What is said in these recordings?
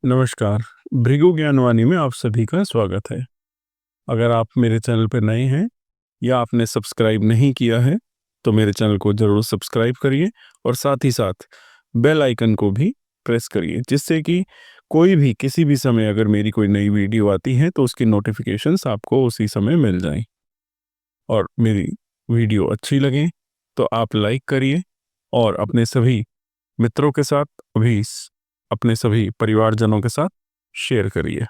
नमस्कार, भृगु ज्ञानवाणी में आप सभी का स्वागत है। अगर आप मेरे चैनल पर नए हैं या आपने सब्सक्राइब नहीं किया है तो मेरे चैनल को ज़रूर सब्सक्राइब करिए और साथ ही साथ बेल आइकन को भी प्रेस करिए, जिससे कि कोई भी किसी भी समय अगर मेरी कोई नई वीडियो आती है तो उसकी नोटिफिकेशंस आपको उसी समय मिल जाएं। और मेरी वीडियो अच्छी लगे तो आप लाइक करिए और अपने सभी मित्रों के साथ अपने सभी परिवारजनों के साथ शेयर करिए।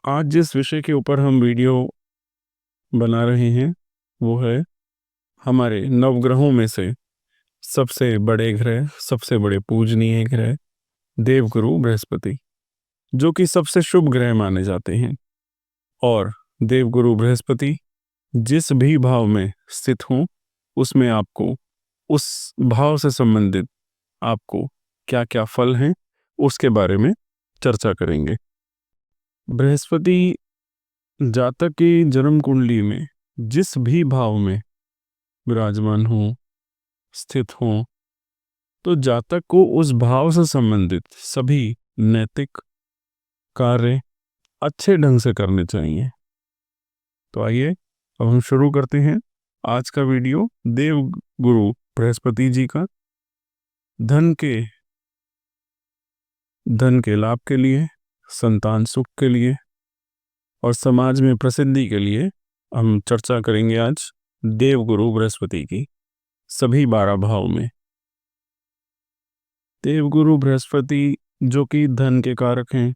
आज जिस विषय के ऊपर हम वीडियो बना रहे हैं वो है हमारे नवग्रहों में से सबसे बड़े ग्रह, सबसे बड़े पूजनीय ग्रह देवगुरु बृहस्पति, जो कि सबसे शुभ ग्रह माने जाते हैं। और देवगुरु बृहस्पति जिस भी भाव में स्थित हों उसमें आपको उस भाव से संबंधित आपको क्या क्या फल हैं उसके बारे में चर्चा करेंगे। बृहस्पति जातक की जन्म कुंडली में जिस भी भाव में विराजमान हो, स्थित हो, तो जातक को उस भाव से संबंधित सभी नैतिक कार्य अच्छे ढंग से करने चाहिए। तो आइए अब हम शुरू करते हैं आज का वीडियो देव गुरु बृहस्पति जी का धन के लाभ के लिए, संतान सुख के लिए और समाज में प्रसिद्धि के लिए हम चर्चा करेंगे आज देवगुरु बृहस्पति की सभी 12 भाव में। देवगुरु बृहस्पति जो कि धन के कारक हैं,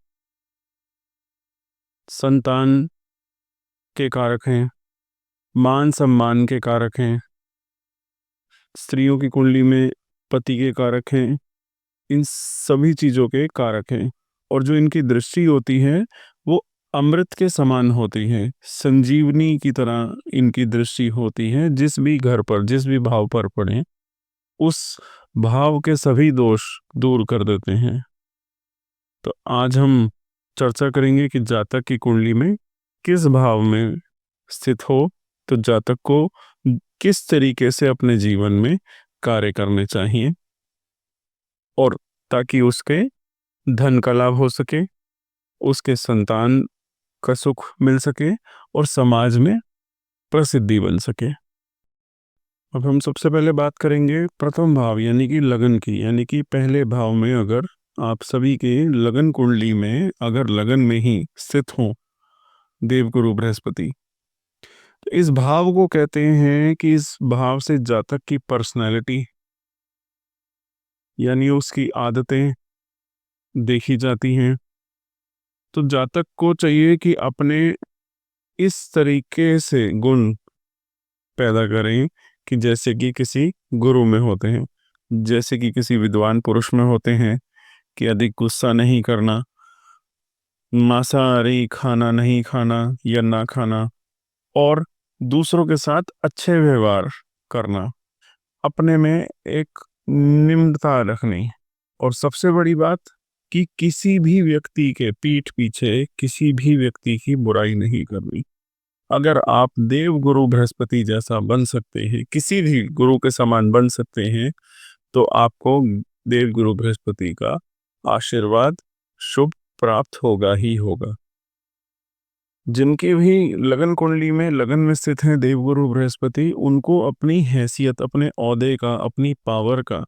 संतान के कारक हैं, मान सम्मान के कारक हैं, स्त्रियों की कुंडली में पति के कारक हैं, इन सभी चीज़ों के कारक हैं। और जो इनकी दृष्टि होती है वो अमृत के समान होती है, संजीवनी की तरह इनकी दृष्टि होती है। जिस भी घर पर, जिस भी भाव पर पड़े उस भाव के सभी दोष दूर कर देते हैं। तो आज हम चर्चा करेंगे कि जातक की कुंडली में किस भाव में स्थित हो तो जातक को किस तरीके से अपने जीवन में कार्य करने चाहिए, और ताकि उसके धन का लाभ हो सके, उसके संतान का सुख मिल सके और समाज में प्रसिद्धि बन सके। अब हम सबसे पहले बात करेंगे प्रथम भाव यानी कि लगन की, यानी कि पहले भाव में अगर आप सभी के लगन कुंडली में अगर लगन में ही स्थित हो देवगुरु बृहस्पति, तो इस भाव को कहते हैं कि इस भाव से जातक की पर्सनैलिटी यानी उसकी आदतें देखी जाती हैं। तो जातक को चाहिए कि अपने इस तरीके से गुण पैदा करें कि जैसे कि किसी गुरु में होते हैं, जैसे कि किसी विद्वान पुरुष में होते हैं कि अधिक गुस्सा नहीं करना, मांसाहारी खाना नहीं खाना या ना खाना, और दूसरों के साथ अच्छे व्यवहार करना, अपने में एक निम्रता रखनी। और सबसे बड़ी बात कि किसी भी व्यक्ति के पीठ पीछे किसी भी व्यक्ति की बुराई नहीं करनी। अगर आप देव गुरु बृहस्पति जैसा बन सकते हैं, किसी भी गुरु के समान बन सकते हैं, तो आपको देव गुरु बृहस्पति का आशीर्वाद शुभ प्राप्त होगा ही होगा। जिनके भी लगन कुंडली में लगन में स्थित हैं देवगुरु बृहस्पति, उनको अपनी हैसियत, अपने ओहदे का, अपनी पावर का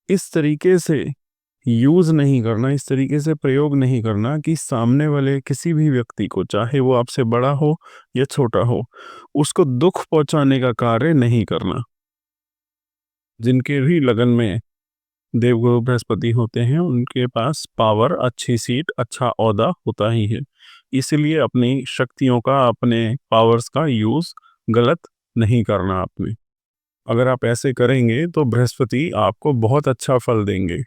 इस तरीके से यूज नहीं करना, इस तरीके से प्रयोग नहीं करना कि सामने वाले किसी भी व्यक्ति को, चाहे वो आपसे बड़ा हो या छोटा हो, उसको दुख पहुंचाने का कार्य नहीं करना। जिनके भी लगन में देवगुरु बृहस्पति होते हैं उनके पास पावर, अच्छी सीट, अच्छा ओहदा होता ही है। इसलिए अपनी शक्तियों का, अपने पावर्स का यूज गलत नहीं करना आपने। अगर आप ऐसे करेंगे तो बृहस्पति आपको बहुत अच्छा फल देंगे।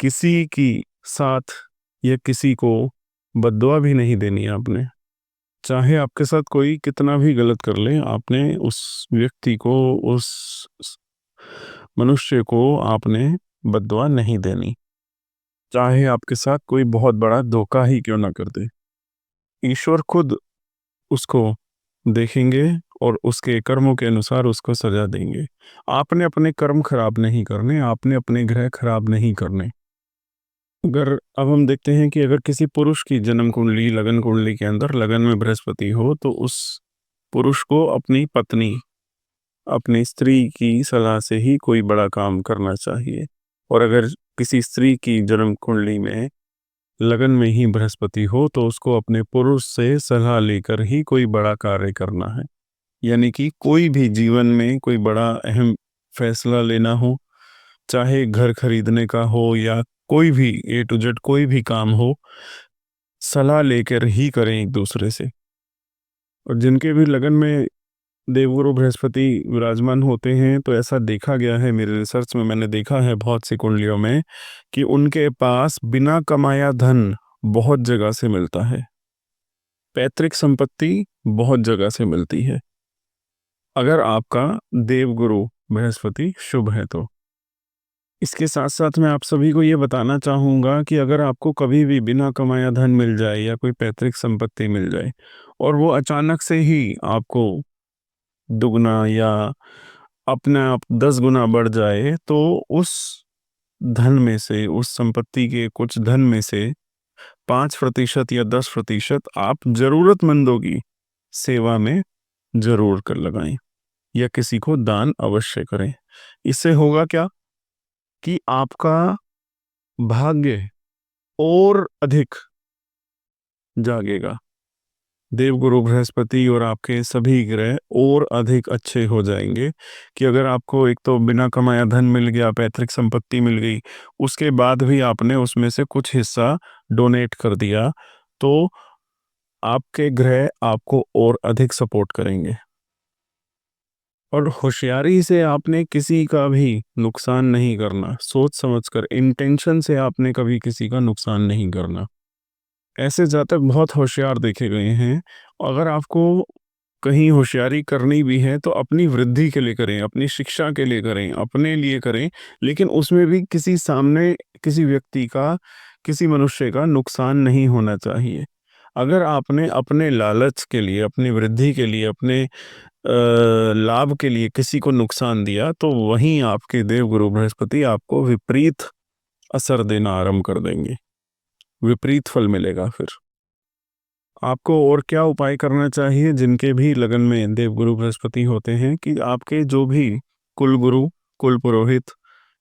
किसी की साथ या किसी को बद्दुआ भी नहीं देनी आपने। चाहे आपके साथ कोई कितना भी गलत कर ले, आपने उस व्यक्ति को, उस मनुष्य को आपने बद्दुआ नहीं देनी, चाहे आपके साथ कोई बहुत बड़ा धोखा ही क्यों ना कर दे। ईश्वर खुद उसको देखेंगे और उसके कर्मों के अनुसार उसको सजा देंगे। आपने अपने कर्म खराब नहीं करने, आपने अपने ग्रह खराब नहीं करने। अगर अब हम देखते हैं कि अगर किसी पुरुष की जन्म कुंडली, लगन कुंडली के अंदर लगन में बृहस्पति हो, तो उस पुरुष को अपनी पत्नी, अपनी स्त्री की सलाह से ही कोई बड़ा काम करना चाहिए। और अगर किसी स्त्री की जन्म कुंडली में लगन में ही बृहस्पति हो, तो उसको अपने पुरुष से सलाह लेकर ही कोई बड़ा कार्य करना है। यानी कि कोई भी जीवन में कोई बड़ा अहम फैसला लेना हो, चाहे घर खरीदने का हो या कोई भी A to Z कोई भी काम हो, सलाह लेकर ही करें एक दूसरे से। और जिनके भी लगन में देवगुरु बृहस्पति विराजमान होते हैं, तो ऐसा देखा गया है, मेरे रिसर्च में मैंने देखा है बहुत सी कुंडलियों में, कि उनके पास बिना कमाया धन बहुत जगह से मिलता है, पैतृक संपत्ति बहुत जगह से मिलती है, अगर आपका देवगुरु बृहस्पति शुभ है तो। इसके साथ साथ मैं आप सभी को ये बताना चाहूँगा कि अगर आपको कभी भी बिना कमाया धन मिल जाए या कोई पैतृक संपत्ति मिल जाए और वो अचानक से ही आपको दुगना या अपने आप 10 गुना बढ़ जाए, तो उस धन में से, उस संपत्ति के कुछ धन में से 5% या 10% आप जरूरतमंदों की सेवा में जरूर कर लगाएं या किसी को दान अवश्य करें। इससे होगा क्या कि आपका भाग्य और अधिक जागेगा, देवगुरु बृहस्पति और आपके सभी ग्रह और अधिक अच्छे हो जाएंगे। कि अगर आपको एक तो बिना कमाया धन मिल गया, पैतृक संपत्ति मिल गई, उसके बाद भी आपने उसमें से कुछ हिस्सा डोनेट कर दिया, तो आपके ग्रह आपको और अधिक सपोर्ट करेंगे। और होशियारी से आपने किसी का भी नुकसान नहीं करना, सोच समझकर इंटेंशन से आपने कभी किसी का नुकसान नहीं करना। ऐसे जातक बहुत होशियार देखे गए हैं। अगर आपको कहीं होशियारी करनी भी है तो अपनी वृद्धि के लिए करें, अपनी शिक्षा के लिए करें, अपने लिए करें, लेकिन उसमें भी किसी सामने किसी व्यक्ति का, किसी मनुष्य का नुकसान नहीं होना चाहिए। अगर आपने अपने लालच के लिए, अपनी वृद्धि के लिए, अपने लाभ के लिए किसी को नुकसान दिया, तो वहीं आपके देवगुरु बृहस्पति आपको विपरीत असर देना आरंभ कर देंगे, विपरीत फल मिलेगा। फिर आपको और क्या उपाय करना चाहिए जिनके भी लगन में देवगुरु बृहस्पति होते हैं, कि आपके जो भी कुल गुरु, कुल पुरोहित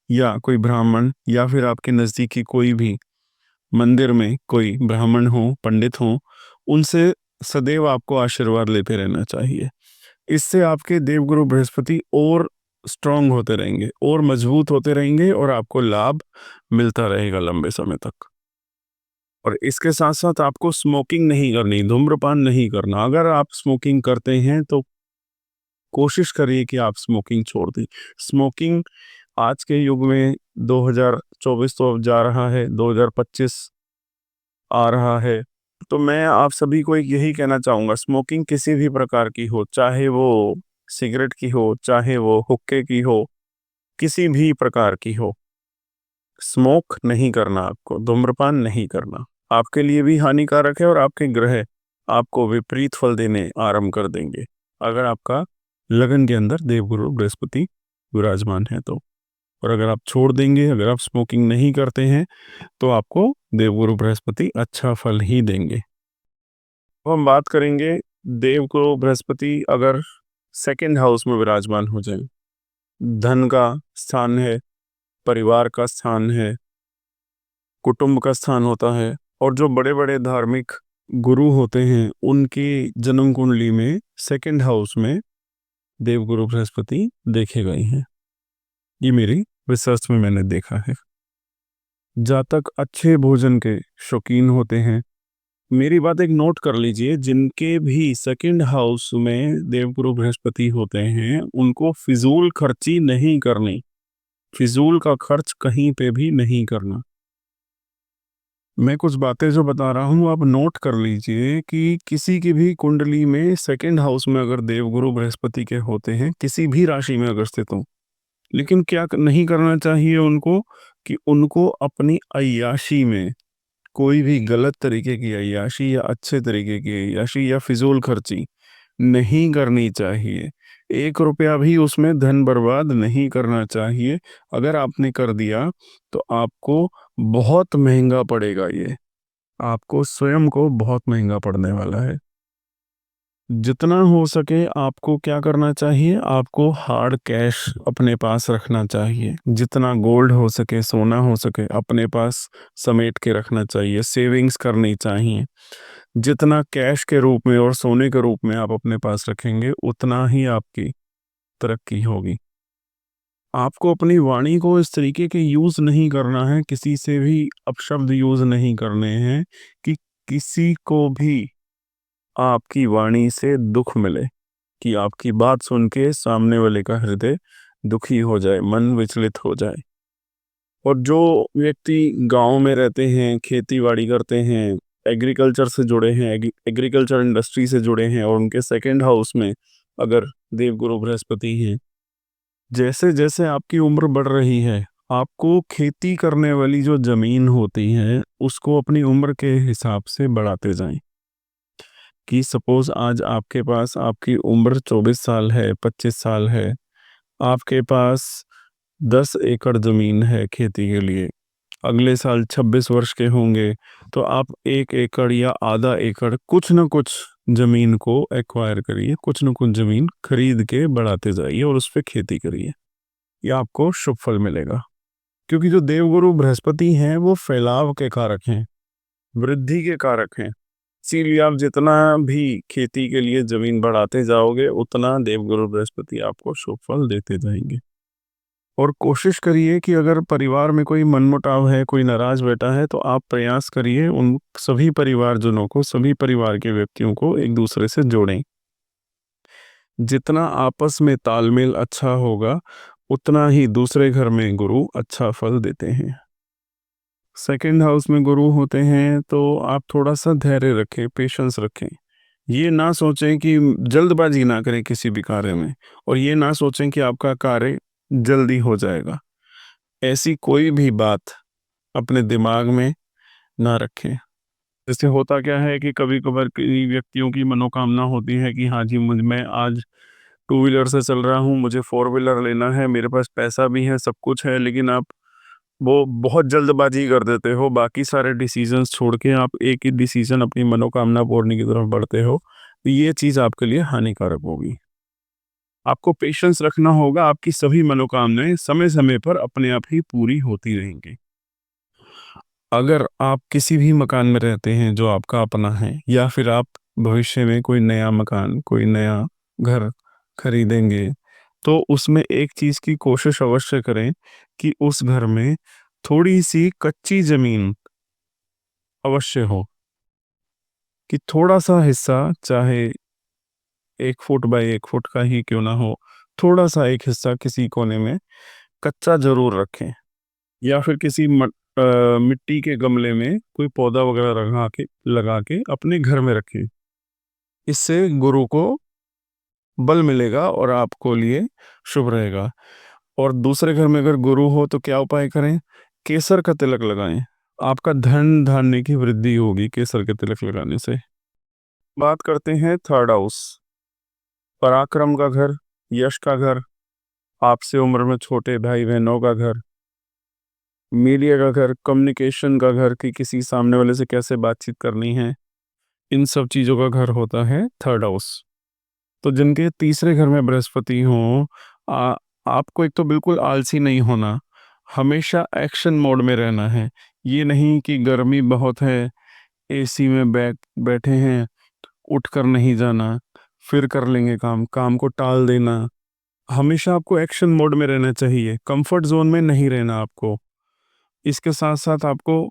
या कोई ब्राह्मण या फिर आपके नज़दीकी कोई भी मंदिर में कोई ब्राह्मण हो, पंडित हो, उनसे सदैव आपको आशीर्वाद लेते रहना चाहिए। इससे आपके देवगुरु बृहस्पति और स्ट्रांग होते रहेंगे और मजबूत होते रहेंगे और आपको लाभ मिलता रहेगा लंबे समय तक। और इसके साथ साथ आपको स्मोकिंग नहीं करनी, धूम्रपान नहीं करना। अगर आप स्मोकिंग करते हैं तो कोशिश करिए कि आप स्मोकिंग छोड़ दें। स्मोकिंग आज के युग में 2024 तो अब जा रहा है, 2025 आ रहा है, तो मैं आप सभी को एक यही कहना चाहूँगा, स्मोकिंग किसी भी प्रकार की हो, चाहे वो सिगरेट की हो, चाहे वो हुक्के की हो, किसी भी प्रकार की हो, स्मोक नहीं करना, आपको धूम्रपान नहीं करना। आपके लिए भी हानिकारक है और आपके ग्रह आपको विपरीत फल देने आरंभ कर देंगे अगर आपका लगन के अंदर देवगुरु बृहस्पति विराजमान है तो। और अगर आप छोड़ देंगे, अगर आप स्मोकिंग नहीं करते हैं, तो आपको देवगुरु बृहस्पति अच्छा फल ही देंगे। तो हम बात करेंगे देवगुरु बृहस्पति अगर सेकंड हाउस में विराजमान हो जाए, धन का स्थान है, परिवार का स्थान है, कुटुंब का स्थान होता है, और जो बड़े बड़े धार्मिक गुरु होते हैं उनकी जन्म कुंडली में सेकंड हाउस में देवगुरु बृहस्पति देखे गए हैं। ये मेरी रिसर्च में मैंने देखा है। जातक अच्छे भोजन के शौकीन होते हैं। मेरी बात एक नोट कर लीजिए, जिनके भी सेकंड हाउस में देवगुरु बृहस्पति होते हैं उनको फिजूल खर्ची नहीं करनी, फिजूल का खर्च कहीं पे भी नहीं करना। मैं कुछ बातें जो बता रहा हूँ आप नोट कर लीजिए कि किसी की भी कुंडली में सेकंड हाउस में अगर देवगुरु बृहस्पति के होते हैं, किसी भी राशि में अगर स्थित हो, लेकिन क्या नहीं करना चाहिए उनको, कि उनको अपनी अय्याशी में कोई भी गलत तरीके की अय्याशी या अच्छे तरीके की अय्याशी या फिजूल खर्ची नहीं करनी चाहिए। 1 रुपया भी उसमें धन बर्बाद नहीं करना चाहिए। अगर आपने कर दिया तो आपको बहुत महंगा पड़ेगा ये। आपको स्वयं को बहुत महंगा पड़ने वाला है। जितना हो सके आपको क्या करना चाहिए, आपको हार्ड कैश अपने पास रखना चाहिए। जितना गोल्ड हो सके, सोना हो सके, अपने पास समेट के रखना चाहिए। सेविंग्स करनी चाहिए। जितना कैश के रूप में और सोने के रूप में आप अपने पास रखेंगे, उतना ही आपकी तरक्की होगी। आपको अपनी वाणी को इस तरीके के यूज नहीं करना है, किसी से भी अपशब्द यूज नहीं करने हैं कि किसी को भी आपकी वाणी से दुख मिले, कि आपकी बात सुन के सामने वाले का हृदय दुखी हो जाए, मन विचलित हो जाए। और जो व्यक्ति गांव में रहते हैं, खेती बाड़ी करते हैं, एग्रीकल्चर से जुड़े हैं, एग्रीकल्चर इंडस्ट्री से जुड़े हैं, और उनके सेकंड हाउस में अगर देवगुरु बृहस्पति हैं, जैसे जैसे आपकी उम्र बढ़ रही है, आपको खेती करने वाली जो जमीन होती है उसको अपनी उम्र के हिसाब से बढ़ाते जाएं। कि सपोज आज आपके पास, आपकी उम्र 24 साल है, 25 साल है, आपके पास 10 एकड़ जमीन है खेती के लिए, अगले साल 26 वर्ष के होंगे, तो आप 1 एकड़ या आधा एकड़ कुछ न कुछ जमीन को एक्वायर करिए, कुछ न कुछ जमीन खरीद के बढ़ाते जाइए और उस पर खेती करिए। ये आपको शुभ फल मिलेगा। क्योंकि जो देवगुरु बृहस्पति हैं वो फैलाव के कारक हैं, वृद्धि के कारक हैं। इसीलिए आप जितना भी खेती के लिए जमीन बढ़ाते जाओगे, उतना देवगुरु बृहस्पति आपको शुभ फल देते जाएंगे। और कोशिश करिए कि अगर परिवार में कोई मनमुटाव है, कोई नाराज बैठा है, तो आप प्रयास करिए उन सभी परिवारजनों को, सभी परिवार के व्यक्तियों को एक दूसरे से जोड़ें। जितना आपस में तालमेल अच्छा होगा, उतना ही दूसरे घर में गुरु अच्छा फल देते हैं। सेकंड हाउस में गुरु होते हैं तो आप थोड़ा सा धैर्य रखें, पेशेंस रखें। ये ना सोचें कि जल्दबाजी ना करें किसी भी कार्य में, और ये ना सोचें कि आपका कार्य जल्दी हो जाएगा। ऐसी कोई भी बात अपने दिमाग में ना रखें। जैसे होता क्या है कि कभी कभार कई व्यक्तियों की मनोकामना होती है कि हाँ जी, मैं आज 2 व्हीलर से चल रहा हूँ, मुझे 4 व्हीलर लेना है, मेरे पास पैसा भी है, सब कुछ है, लेकिन आप वो बहुत जल्दबाजी कर देते हो, बाकी सारे डिसीजंस छोड़ के आप एक ही डिसीजन अपनी मनोकामना पूर्ण की तरफ बढ़ते हो, तो ये चीज़ आपके लिए हानिकारक होगी। आपको पेशेंस रखना होगा, आपकी सभी मनोकामनाएं समय समय पर अपने आप ही पूरी होती रहेंगी। अगर आप किसी भी मकान में रहते हैं जो आपका अपना है, या फिर आप भविष्य में कोई नया मकान, कोई नया घर खरीदेंगे, तो उसमें एक चीज़ की कोशिश अवश्य करें कि उस घर में थोड़ी सी कच्ची जमीन अवश्य हो। कि थोड़ा सा हिस्सा, चाहे 1 फुट बाय 1 फुट का ही क्यों ना हो, थोड़ा सा एक हिस्सा किसी कोने में कच्चा जरूर रखें। या फिर किसी मिट्टी के गमले में कोई पौधा वगैरह लगा के अपने घर में रखें। इससे गुरु को बल मिलेगा और आपको लिए शुभ रहेगा। और दूसरे घर में अगर गुरु हो तो क्या उपाय करें? केसर का तिलक लगाएं। आपका धन धान्य की वृद्धि होगी केसर के तिलक लगाने से। बात करते हैं थर्ड हाउस, पराक्रम का घर, यश का घर, आपसे उम्र में छोटे भाई बहनों का घर, मीडिया का घर, कम्युनिकेशन का घर, कि किसी सामने वाले से कैसे बातचीत करनी है, इन सब चीज़ों का घर होता है थर्ड हाउस। तो जिनके तीसरे घर में बृहस्पति हो, आपको एक तो बिल्कुल आलसी नहीं होना, हमेशा एक्शन मोड में रहना है। ये नहीं कि गर्मी बहुत है, एसी में बैठे हैं, उठ कर नहीं जाना, फिर कर लेंगे काम, काम को टाल देना। हमेशा आपको एक्शन मोड में रहना चाहिए, कंफर्ट जोन में नहीं रहना आपको। इसके साथ साथ आपको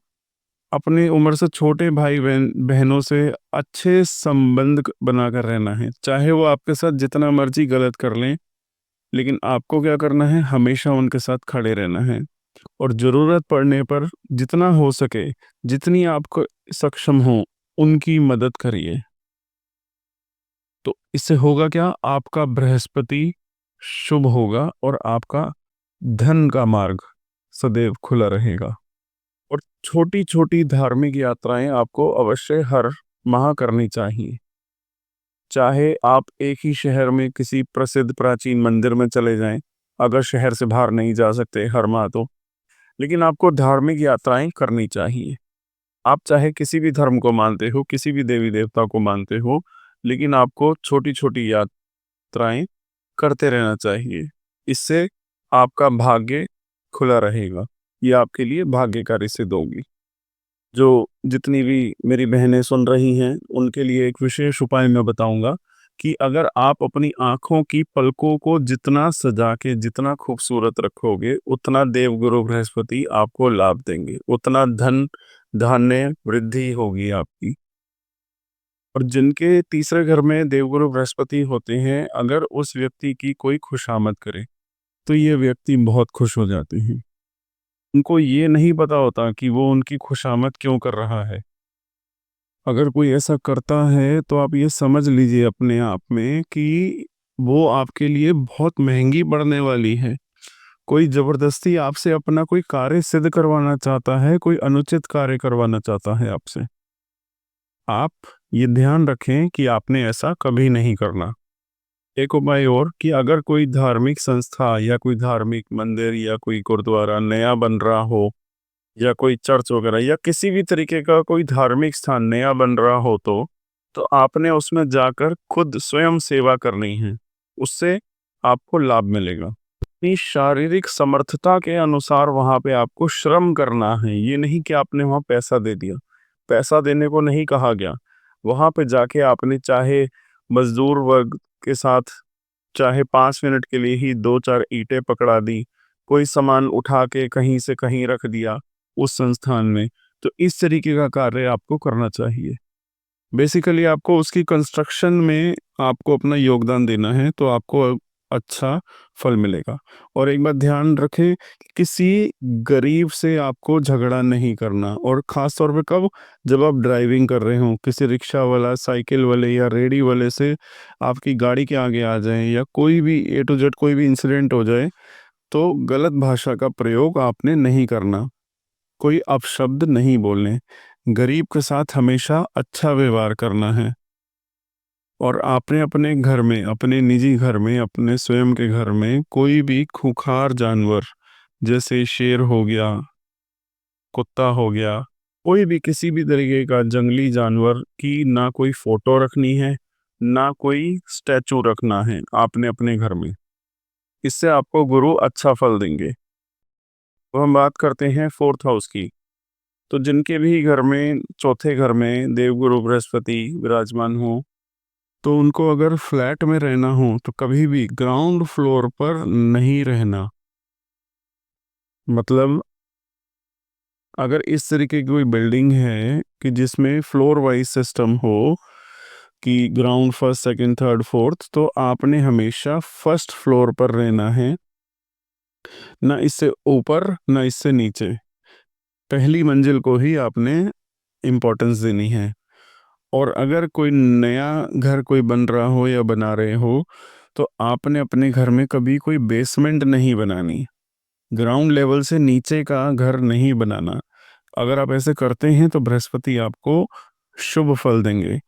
अपनी उम्र से छोटे भाई बहनों से अच्छे संबंध बनाकर रहना है। चाहे वो आपके साथ जितना मर्जी गलत कर लें, लेकिन आपको क्या करना है, हमेशा उनके साथ खड़े रहना है। और ज़रूरत पड़ने पर जितना हो सके, जितनी आपको सक्षम हो, उनकी मदद करिए। तो इससे होगा क्या, आपका बृहस्पति शुभ होगा और आपका धन का मार्ग सदैव खुला रहेगा। और छोटी छोटी धार्मिक यात्राएं आपको अवश्य हर माह करनी चाहिए। चाहे आप एक ही शहर में किसी प्रसिद्ध प्राचीन मंदिर में चले जाएं, अगर शहर से बाहर नहीं जा सकते हर माह तो, लेकिन आपको धार्मिक यात्राएं करनी चाहिए। आप चाहे किसी भी धर्म को मानते हो, किसी भी देवी देवता को मानते हो, लेकिन आपको छोटी-छोटी यात्राएं करते रहना चाहिए। इससे आपका भाग्य खुला रहेगा। ये आपके लिए भाग्यकारी सिद्ध होगी। जो जितनी भी मेरी बहनें सुन रही हैं, उनके लिए एक विशेष उपाय मैं बताऊँगा कि अगर आप अपनी आँखों की पलकों को जितना सजा के, जितना खूबसूरत रखोगे, उतना देवगुरु बृहस्पति आपको लाभ देंगे, उतना धन, धान्य वृद्धि होगी आपकी। और जिनके तीसरे घर में देवगुरु बृहस्पति होते हैं, अगर उस व्यक्ति की कोई खुशामद करे, तो ये व्यक्ति बहुत खुश हो जाते हैं। उनको ये नहीं पता होता कि वो उनकी खुशामद क्यों कर रहा है। अगर कोई ऐसा करता है तो आप ये समझ लीजिए अपने आप में कि वो आपके लिए बहुत महँगी पड़ने वाली है। कोई ज़बरदस्ती आपसे अपना कोई कार्य सिद्ध करवाना चाहता है, कोई अनुचित कार्य करवाना चाहता है आपसे। आप ये ध्यान रखें कि आपने ऐसा कभी नहीं करना। एक उपाय और कि अगर कोई धार्मिक संस्था या कोई धार्मिक मंदिर या कोई गुरुद्वारा नया बन रहा हो या कोई चर्च वगैरह या किसी भी तरीके का कोई धार्मिक स्थान नया बन रहा हो तो आपने उसमें जाकर खुद स्वयं सेवा करनी है। उससे आपको लाभ मिलेगा। अपनी शारीरिक समर्थता के अनुसार वहाँ पे आपको श्रम करना है। ये नहीं कि आपने वहाँ पैसा दे दिया। पैसा देने को नहीं कहा गया। वहाँ पे जाके आपने चाहे मज़दूर वर्ग के साथ चाहे 5 मिनट के लिए ही 2-4 ईंटें पकड़ा दी, कोई सामान उठा के कहीं से कहीं रख दिया उस संस्थान में, तो इस तरीके का कार्य आपको करना चाहिए। बेसिकली आपको उसकी कंस्ट्रक्शन में आपको अपना योगदान देना है, तो आपको अच्छा फल मिलेगा। और एक बात ध्यान रखें, किसी गरीब से आपको झगड़ा नहीं करना, और ख़ास तौर पे कब? जब आप ड्राइविंग कर रहे हों, किसी रिक्शा वाला, साइकिल वाले या रेहड़ी वाले से आपकी गाड़ी के आगे आ जाएँ या कोई भी ए टू जेड कोई भी इंसिडेंट हो जाए, तो गलत भाषा का प्रयोग आपने नहीं करना। कोई अपशब्द नहीं बोलने। गरीब के साथ हमेशा अच्छा व्यवहार करना है। और आपने अपने घर में, अपने निजी घर में, अपने स्वयं के घर में कोई भी खूंखार जानवर जैसे शेर हो गया, कुत्ता हो गया, कोई भी किसी भी तरीके का जंगली जानवर की ना कोई फोटो रखनी है, ना कोई स्टैचू रखना है आपने अपने घर में। इससे आपको गुरु अच्छा फल देंगे। तो हम बात करते हैं फोर्थ हाउस की। तो जिनके भी घर में, चौथे घर में देवगुरु बृहस्पति विराजमान हो, तो उनको अगर फ्लैट में रहना हो तो कभी भी ग्राउंड फ्लोर पर नहीं रहना। मतलब अगर इस तरीके की कोई बिल्डिंग है कि जिसमें फ्लोर वाइज सिस्टम हो कि ground, first, second, third, fourth, तो आपने हमेशा फर्स्ट फ्लोर पर रहना है, ना इससे ऊपर ना इससे नीचे। पहली मंजिल को ही आपने इम्पोर्टेंस देनी है। और अगर कोई नया घर कोई बन रहा हो या बना रहे हो, तो आपने अपने घर में कभी कोई बेसमेंट नहीं बनानी। ग्राउंड लेवल से नीचे का घर नहीं बनाना। अगर आप ऐसे करते हैं तो बृहस्पति आपको शुभ फल देंगे।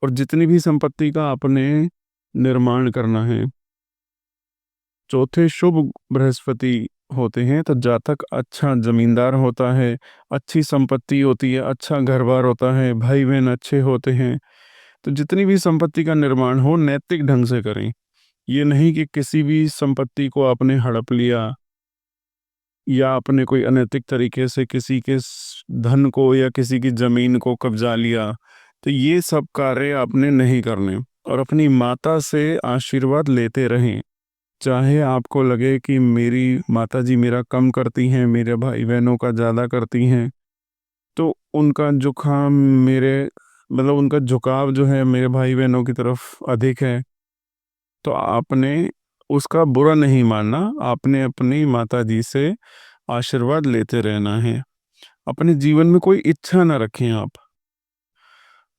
और जितनी भी संपत्ति का आपने निर्माण करना है, चौथे शुभ बृहस्पति होते हैं, तो जातक अच्छा जमींदार होता है, अच्छी संपत्ति होती है, अच्छा घर-बार होता है, भाई-बहन अच्छे होते हैं। तो जितनी भी संपत्ति का निर्माण हो, नैतिक ढंग से करें। ये नहीं कि किसी भी संपत्ति को आपने हड़प लिया या आपने कोई अनैतिक तरीके से किसी के धन को या किसी की ज़मीन को कब्जा लिया। तो ये सब कार्य आपने नहीं करने। और अपनी माता से आशीर्वाद लेते रहें। चाहे आपको लगे कि मेरी माताजी मेरा कम करती हैं, मेरे भाई-बहनों का ज़्यादा करती हैं, तो उनका जुकाम मेरे मतलब उनका झुकाव जो है मेरे भाई-बहनों की तरफ अधिक है, तो आपने उसका बुरा नहीं मानना। आपने अपनी माताजी से आशीर्वाद लेते रहना है। अपने जीवन में कोई इच्छा ना रखें आप।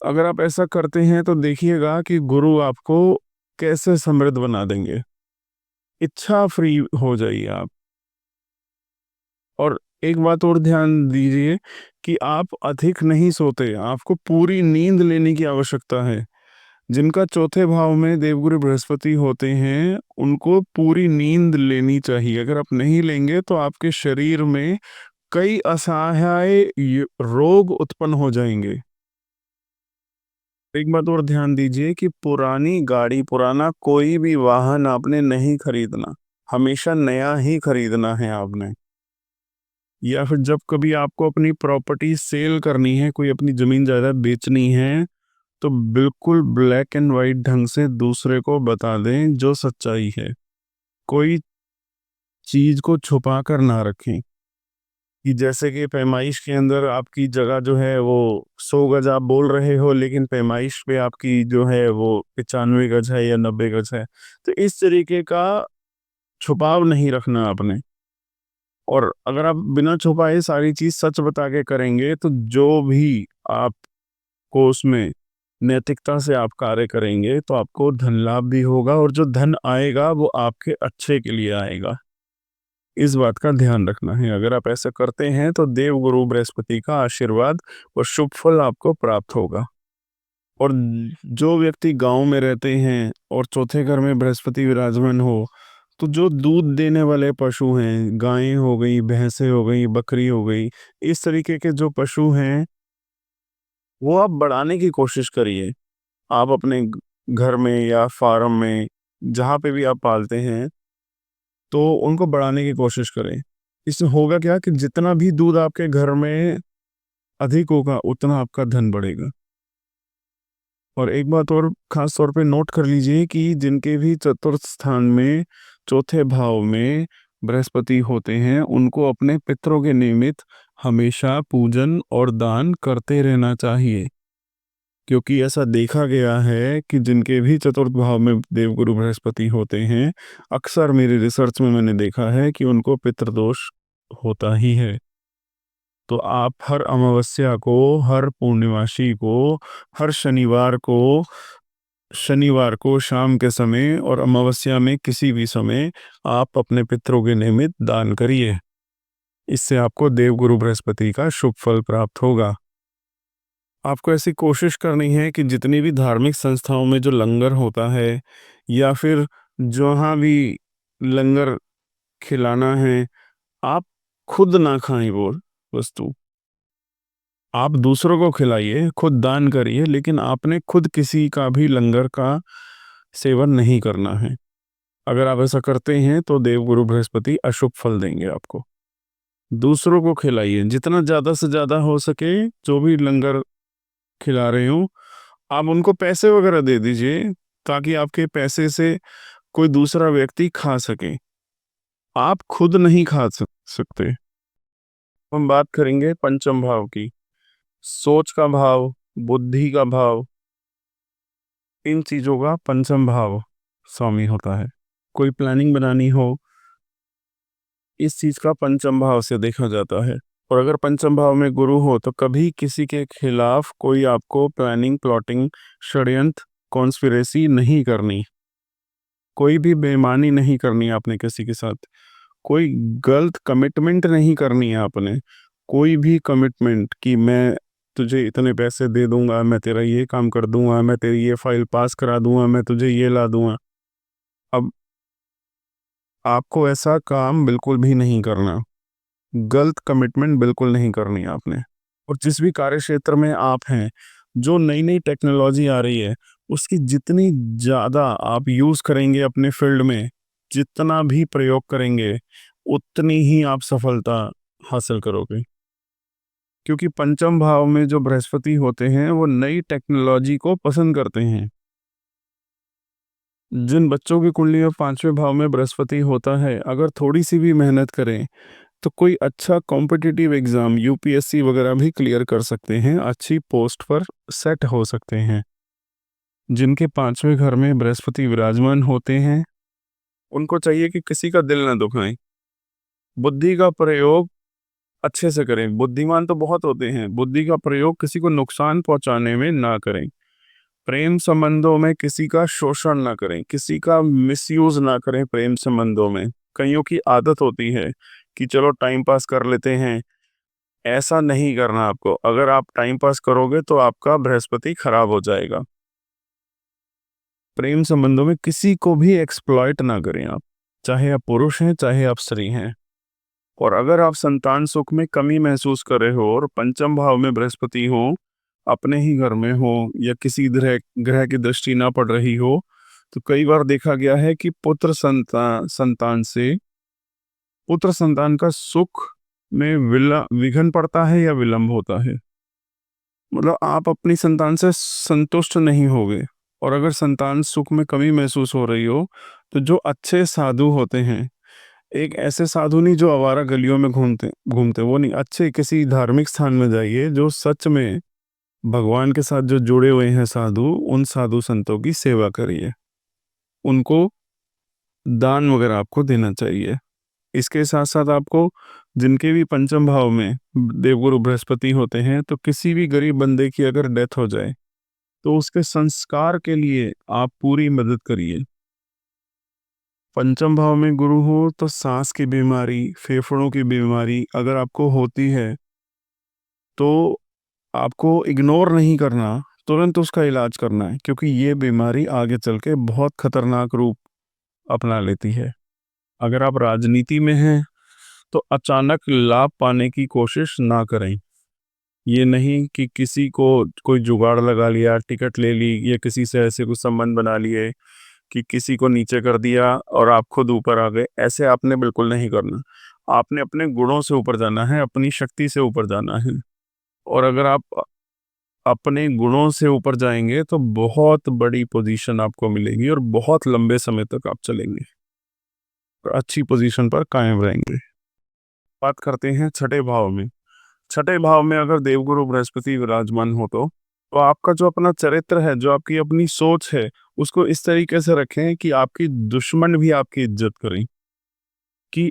अगर आप ऐसा करते हैं तो देखिएगा कि गुरु आपको कैसे समृद्ध बना देंगे। इच्छा फ्री हो जाइए आप। और एक बात और ध्यान दीजिए कि आप अधिक नहीं सोते, आपको पूरी नींद लेने की आवश्यकता है। जिनका चौथे भाव में देवगुरु बृहस्पति होते हैं, उनको पूरी नींद लेनी चाहिए। अगर आप नहीं लेंगे तो आपके शरीर में कई असहाय रोग उत्पन्न हो जाएंगे। एक बात और ध्यान दीजिए कि पुरानी गाड़ी, पुराना कोई भी वाहन आपने नहीं खरीदना, हमेशा नया ही खरीदना है आपने। या फिर जब कभी आपको अपनी प्रॉपर्टी सेल करनी है, कोई अपनी जमीन जायदाद बेचनी है, तो बिल्कुल ब्लैक एंड वाइट ढंग से दूसरे को बता दें जो सच्चाई है। कोई चीज को छुपा कर ना रखें कि जैसे कि पैमाइश के अंदर आपकी जगह जो है वो 100 गज आप बोल रहे हो, लेकिन पैमाइश पे आपकी जो है वो 95 गज है या 90 गज है। तो इस तरीके का छुपाव नहीं रखना आपने। और अगर आप बिना छुपाए सारी चीज सच बता के करेंगे तो जो भी आपको उसमें नैतिकता से आप कार्य करेंगे तो आपको धन लाभ भी होगा, और जो धन आएगा वो आपके अच्छे के लिए आएगा। इस बात का ध्यान रखना है। अगर आप ऐसा करते हैं तो देव गुरु बृहस्पति का आशीर्वाद और शुभ फल आपको प्राप्त होगा। और जो व्यक्ति गांव में रहते हैं और चौथे घर में बृहस्पति विराजमान हो, तो जो दूध देने वाले पशु हैं, गायें हो गई, भैंसें हो गई, बकरी हो गई, इस तरीके के जो पशु हैं वो आप बढ़ाने की कोशिश करिए। आप अपने घर में या फार्म में जहाँ पे भी आप पालते हैं तो उनको बढ़ाने की कोशिश करें। इससे होगा क्या कि जितना भी दूध आपके घर में अधिक होगा उतना आपका धन बढ़ेगा। और एक बात और खास तौर पे नोट कर लीजिए कि जिनके भी चतुर्थ स्थान में, चौथे भाव में बृहस्पति होते हैं, उनको अपने पितरों के निमित्त हमेशा पूजन और दान करते रहना चाहिए। क्योंकि ऐसा देखा गया है कि जिनके भी चतुर्थ भाव में देवगुरु बृहस्पति होते हैं, अक्सर मेरी रिसर्च में मैंने देखा है कि उनको पितृदोष होता ही है। तो आप हर अमावस्या को, हर पूर्णिमासी को, हर शनिवार को शाम के समय और अमावस्या में किसी भी समय आप अपने पितरों के निमित्त दान करिए। इससे आपको देवगुरु बृहस्पति का शुभ फल प्राप्त होगा। आपको ऐसी कोशिश करनी है कि जितनी भी धार्मिक संस्थाओं में जो लंगर होता है या फिर जहाँ भी लंगर खिलाना है, आप खुद ना खाएं वो वस्तु। आप दूसरों को खिलाइए, खुद दान करिए, लेकिन आपने खुद किसी का भी लंगर का सेवन नहीं करना है। अगर आप ऐसा करते हैं तो देवगुरु बृहस्पति अशुभ फल देंगे आपको। दूसरों को खिलाइए, जितना ज़्यादा से ज़्यादा हो सके। जो भी लंगर खिला रहे हो, आप उनको पैसे वगैरह दे दीजिए ताकि आपके पैसे से कोई दूसरा व्यक्ति खा सके। आप खुद नहीं खा सकते। हम बात करेंगे पंचम भाव की। सोच का भाव, बुद्धि का भाव, इन चीजों का पंचम भाव स्वामी होता है। कोई प्लानिंग बनानी हो, इस चीज का पंचम भाव से देखा जाता है। और अगर पंचम भाव में गुरु हो तो कभी किसी के खिलाफ कोई आपको प्लानिंग, प्लॉटिंग, षड्यंत्र, कॉन्स्पिरेसी नहीं करनी। कोई भी बेईमानी नहीं करनी आपने किसी के साथ। कोई गलत कमिटमेंट नहीं करनी है आपने। कोई भी कमिटमेंट कि मैं तुझे इतने पैसे दे दूंगा, मैं तेरा ये काम कर दूंगा, मैं तेरी ये फाइल पास करा दूंगा, मैं तुझे ये ला दूंगा। अब आपको ऐसा काम बिल्कुल भी नहीं करना। गलत कमिटमेंट बिल्कुल नहीं करनी आपने। और जिस भी कार्य क्षेत्र में आप हैं, जो नई नई टेक्नोलॉजी आ रही है, उसकी जितनी ज़्यादा आप यूज़ करेंगे अपने फील्ड में, जितना भी प्रयोग करेंगे, उतनी ही आप सफलता हासिल करोगे। क्योंकि पंचम भाव में जो बृहस्पति होते हैं वो नई टेक्नोलॉजी को पसंद करते हैं। जिन बच्चों की कुंडली में पांचवें भाव में बृहस्पति होता है, अगर थोड़ी सी भी मेहनत करें तो कोई अच्छा कॉम्पिटिटिव एग्ज़ाम, यूपीएससी वगैरह भी क्लियर कर सकते हैं, अच्छी पोस्ट पर सेट हो सकते हैं। जिनके पांचवें घर में बृहस्पति विराजमान होते हैं, उनको चाहिए कि किसी का दिल ना दुखाएं। बुद्धि का प्रयोग अच्छे से करें। बुद्धिमान तो बहुत होते हैं, बुद्धि का प्रयोग किसी को नुकसान पहुंचाने में ना करें। प्रेम संबंधों में किसी का शोषण ना करें, किसी का मिसयूज ना करें। प्रेम संबंधों में कईयों की आदत होती है कि चलो टाइम पास कर लेते हैं। ऐसा नहीं करना आपको। अगर आप टाइम पास करोगे तो आपका बृहस्पति खराब हो जाएगा। प्रेम संबंधों में किसी को भी एक्सप्लॉइट ना करें आप, चाहे आप पुरुष हैं चाहे आप स्त्री हैं। और अगर आप संतान सुख में कमी महसूस कर रहे हो और पंचम भाव में बृहस्पति हो, अपने ही घर में हो या किसी ग्रह ग्रह की दृष्टि ना पड़ रही हो, तो कई बार देखा गया है कि पुत्र संतान का सुख में विघ्न पड़ता है या विलंब होता है। मतलब आप अपनी संतान से संतुष्ट नहीं होगे। और अगर संतान सुख में कमी महसूस हो रही हो, तो जो अच्छे साधु होते हैं, एक ऐसे साधु नहीं जो आवारा गलियों में घूमते घूमते, वो नहीं, अच्छे किसी धार्मिक स्थान में जाइए जो सच में भगवान के साथ जो जुड़े हुए हैं साधु, उन साधु संतों की सेवा करिए, उनको दान वगैरह आपको देना चाहिए। इसके साथ साथ आपको, जिनके भी पंचम भाव में देवगुरु बृहस्पति होते हैं, तो किसी भी गरीब बंदे की अगर डेथ हो जाए तो उसके संस्कार के लिए आप पूरी मदद करिए। पंचम भाव में गुरु हो तो सांस की बीमारी, फेफड़ों की बीमारी अगर आपको होती है तो आपको इग्नोर नहीं करना, तुरंत उसका इलाज करना है, क्योंकि ये बीमारी आगे चल के बहुत खतरनाक रूप अपना लेती है। अगर आप राजनीति में हैं तो अचानक लाभ पाने की कोशिश ना करें। ये नहीं कि किसी को कोई जुगाड़ लगा लिया, टिकट ले ली या किसी से ऐसे कुछ संबंध बना लिए कि किसी को नीचे कर दिया और आप खुद ऊपर आ गए, ऐसे आपने बिल्कुल नहीं करना। आपने अपने गुणों से ऊपर जाना है, अपनी शक्ति से ऊपर जाना है। और अगर आप अपने गुणों से ऊपर जाएंगे तो बहुत बड़ी पोजीशन आपको मिलेगी और बहुत लंबे समय तक आप चलेंगे और अच्छी पोजीशन पर कायम रहेंगे। बात करते हैं छठे भाव में। छठे भाव में अगर देवगुरु बृहस्पति विराजमान हो तो आपका जो अपना चरित्र है, जो आपकी अपनी सोच है, उसको इस तरीके से रखें कि आपकी दुश्मन भी आपकी इज्जत करें, कि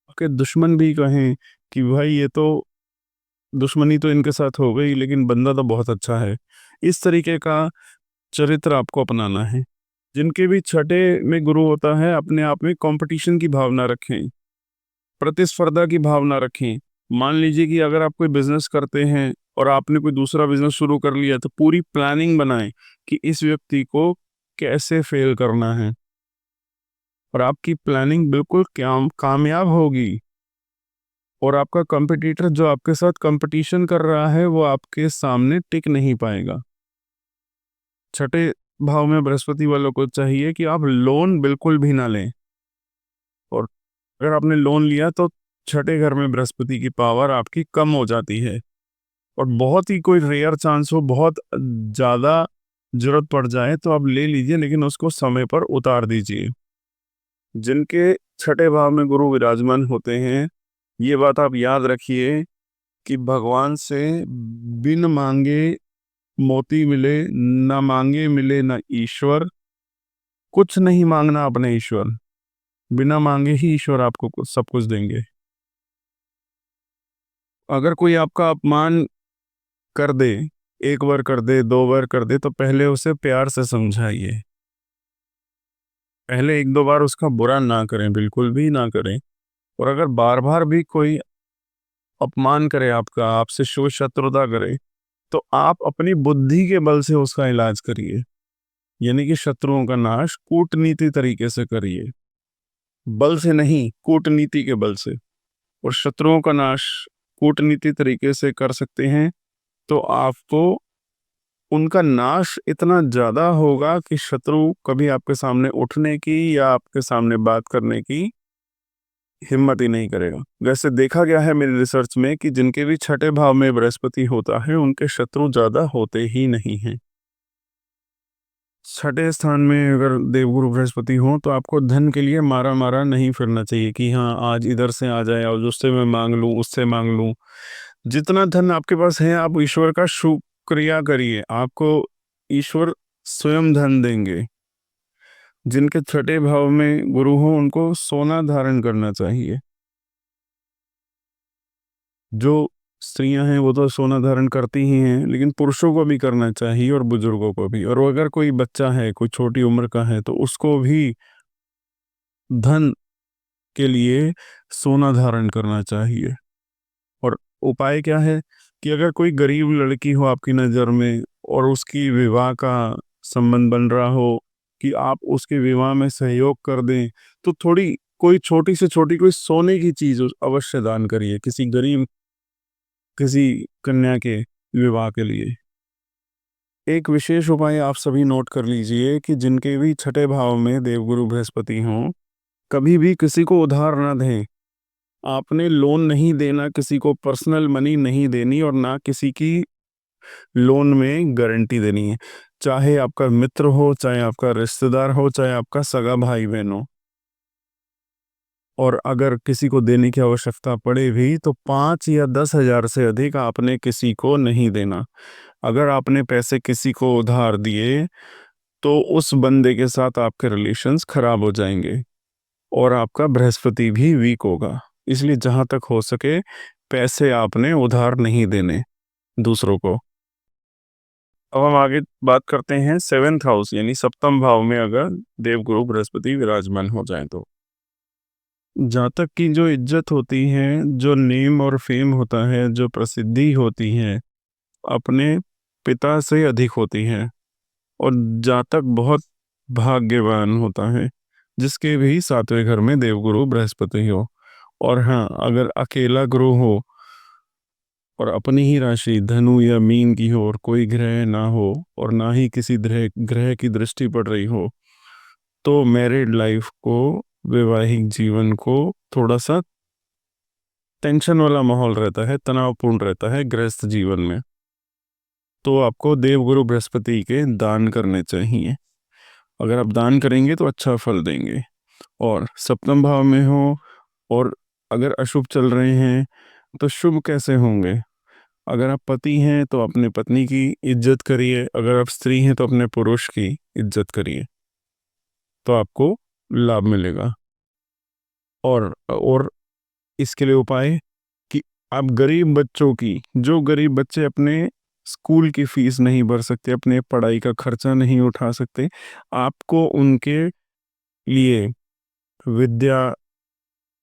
आपके दुश्मन भी कहें कि भाई ये तो दुश्मनी तो इनके साथ हो गई लेकिन बंदा तो बहुत अच्छा है। इस तरीके का चरित्र आपको अपनाना है। जिनके भी छठे में गुरु होता है, अपने आप में कंपटीशन की भावना रखें, प्रतिस्पर्धा की भावना रखें। मान लीजिए कि अगर आप कोई बिजनेस करते हैं और आपने कोई दूसरा बिजनेस शुरू कर लिया, तो पूरी प्लानिंग बनाएं कि इस व्यक्ति को कैसे फेल करना है, और आपकी प्लानिंग बिल्कुल कामयाब होगी। और आपका कंपटीटर जो आपके साथ कंपटीशन कर रहा है, वो आपके सामने टिक नहीं पाएगा। छठे भाव में बृहस्पति वालों को चाहिए कि आप लोन बिल्कुल भी ना लें, और अगर आपने लोन लिया तो छठे घर में बृहस्पति की पावर आपकी कम हो जाती है। और बहुत ही कोई रेयर चांस हो, बहुत ज़्यादा जरूरत पड़ जाए तो आप ले लीजिए, लेकिन उसको समय पर उतार दीजिए। जिनके छठे भाव में गुरु विराजमान होते हैं, ये बात आप याद रखिए कि भगवान से बिन मांगे मोती मिले, ना मांगे मिले ना ईश्वर। कुछ नहीं मांगना अपने ईश्वर, बिना मांगे ही ईश्वर आपको सब कुछ देंगे। अगर कोई आपका अपमान कर दे, एक बार कर दे, दो बार कर दे, तो पहले उसे प्यार से समझाइए। पहले एक दो बार उसका बुरा ना करें, बिल्कुल भी ना करें। और अगर बार बार भी कोई अपमान करे आपका, आपसे शत्रुता करे, तो आप अपनी बुद्धि के बल से उसका इलाज करिए। यानी कि शत्रुओं का नाश कूटनीति तरीके से करिए, बल से नहीं, कूटनीति के बल से। और शत्रुओं का नाश कूटनीति तरीके से कर सकते हैं तो आपको उनका नाश इतना ज्यादा होगा कि शत्रु कभी आपके सामने उठने की या आपके सामने बात करने की हिम्मत ही नहीं करेगा। वैसे देखा गया है मेरी रिसर्च में कि जिनके भी छठे भाव में बृहस्पति होता है, उनके शत्रु ज्यादा होते ही नहीं हैं। छठे स्थान में अगर देवगुरु बृहस्पति हो तो आपको धन के लिए मारा मारा नहीं फिरना चाहिए कि हाँ आज इधर से आ जाए और उससे मैं मांग लूँ, उससे मांग लूँ। जितना धन आपके पास है, आप ईश्वर का शुक्रिया करिए, आपको ईश्वर स्वयं धन देंगे। जिनके छठे भाव में गुरु हो, उनको सोना धारण करना चाहिए। जो स्त्रियां हैं वो तो सोना धारण करती ही हैं, लेकिन पुरुषों को भी करना चाहिए और बुजुर्गों को भी। और अगर कोई बच्चा है, कोई छोटी उम्र का है, तो उसको भी धन के लिए सोना धारण करना चाहिए। और उपाय क्या है कि अगर कोई गरीब लड़की हो आपकी नज़र में और उसकी विवाह का संबंध बन रहा हो कि आप उसके विवाह में सहयोग कर दें, तो थोड़ी कोई छोटी से छोटी कोई सोने की चीज अवश्य दान करिए किसी गरीब, किसी कन्या के विवाह के लिए। एक विशेष उपाय आप सभी नोट कर लीजिए कि जिनके भी छठे भाव में देवगुरु बृहस्पति हों, कभी भी किसी को उधार ना दें। आपने लोन नहीं देना, किसी को पर्सनल मनी नहीं देनी और ना किसी की लोन में गारंटी देनी है, चाहे आपका मित्र हो, चाहे आपका रिश्तेदार हो, चाहे आपका सगा भाई बहन हो। और अगर किसी को देने की आवश्यकता पड़े भी तो 5 या 10 हजार से अधिक आपने किसी को नहीं देना। अगर आपने पैसे किसी को उधार दिए तो उस बंदे के साथ आपके रिलेशंस खराब हो जाएंगे और आपका बृहस्पति भी वीक होगा। इसलिए जहां तक हो सके पैसे आपने उधार नहीं देने दूसरों को। अब हम आगे बात करते हैं 7th हाउस यानी सप्तम भाव में अगर देवगुरु बृहस्पति विराजमान हो जाए तो जातक की जो इज्जत होती है, जो नेम और फेम होता है, जो प्रसिद्धि होती है, अपने पिता से अधिक होती है। और जातक बहुत भाग्यवान होता है जिसके भी 7वें घर में देवगुरु बृहस्पति हो। और हाँ, अगर अकेला गुरु हो और अपनी ही राशि धनु या मीन की हो और कोई ग्रह ना हो और ना ही किसी ग्रह ग्रह की दृष्टि पड़ रही हो, तो मैरिड लाइफ को, वैवाहिक जीवन को थोड़ा सा टेंशन वाला माहौल रहता है, तनावपूर्ण रहता है गृहस्थ जीवन में। तो आपको देवगुरु बृहस्पति के दान करने चाहिए। अगर आप दान करेंगे तो अच्छा फल देंगे। और सप्तम भाव में हो और अगर अशुभ चल रहे हैं तो शुभ कैसे होंगे? अगर आप पति हैं तो अपने पत्नी की इज्जत करिए, अगर आप स्त्री हैं तो अपने पुरुष की इज्जत करिए, तो आपको लाभ मिलेगा। और इसके लिए उपाय कि आप गरीब बच्चों की, जो गरीब बच्चे अपने स्कूल की फीस नहीं भर सकते, अपने पढ़ाई का खर्चा नहीं उठा सकते, आपको उनके लिए विद्या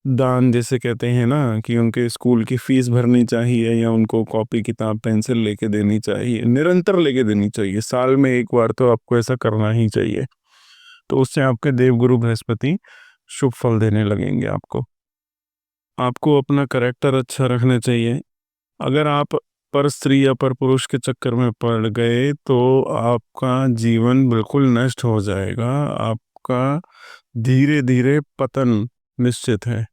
दान जैसे कहते हैं ना, कि उनके स्कूल की फीस भरनी चाहिए या उनको कॉपी किताब पेंसिल लेके देनी चाहिए, निरंतर लेके देनी चाहिए, साल में एक बार तो आपको ऐसा करना ही चाहिए। तो उससे आपके देवगुरु बृहस्पति शुभ फल देने लगेंगे आपको। आपको अपना करेक्टर अच्छा रखना चाहिए। अगर आप पर स्त्री या पर पुरुष के चक्कर में पड़ गए तो आपका जीवन बिल्कुल नष्ट हो जाएगा, आपका धीरे धीरे पतन निश्चित है।